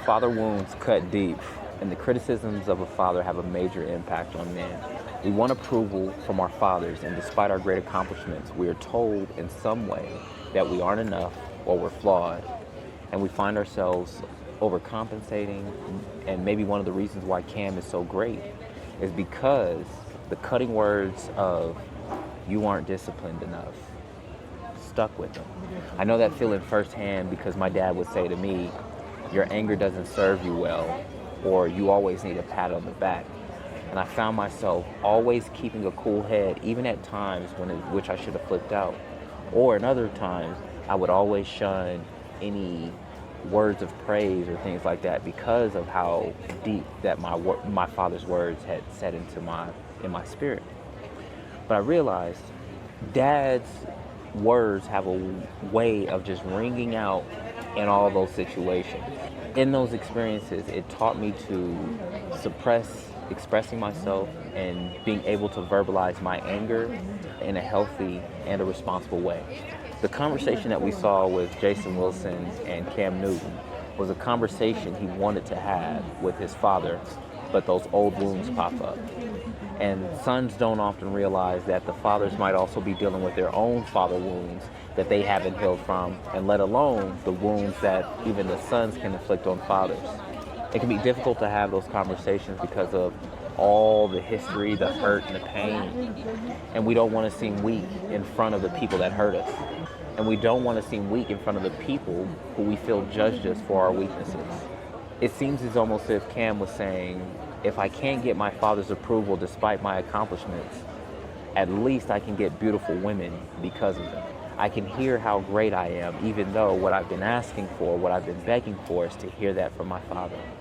Father wounds cut deep, and the criticisms of a father have a major impact on men. We want approval from our fathers, and despite our great accomplishments, we are told in some way that we aren't enough or we're flawed, and we find ourselves overcompensating. And maybe one of the reasons why Cam is so great is because the cutting words of "you aren't disciplined enough" stuck with him. I know that feeling firsthand because my dad would say to me, "Your anger doesn't serve you well," or "you always need a pat on the back." And I found myself always keeping a cool head, even at times which I should have flipped out. Or in other times, I would always shun any words of praise or things like that because of how deep that my father's words had set into my spirit. But I realized dad's words have a way of just ringing out in all those situations. In those experiences, it taught me to suppress expressing myself and being able to verbalize my anger in a healthy and a responsible way. The conversation that we saw with Jason Wilson and Cam Newton was a conversation he wanted to have with his father, but those old wounds pop up. And sons don't often realize that the fathers might also be dealing with their own father wounds that they haven't healed from, and let alone the wounds that even the sons can inflict on fathers. It can be difficult to have those conversations because of all the history, the hurt, and the pain. And we don't want to seem weak in front of the people that hurt us. And we don't want to seem weak in front of the people who we feel judged us for our weaknesses. It seems as almost if Cam was saying, if I can't get my father's approval despite my accomplishments, at least I can get beautiful women because of them. I can hear how great I am, even though what I've been asking for, what I've been begging for, is to hear that from my father.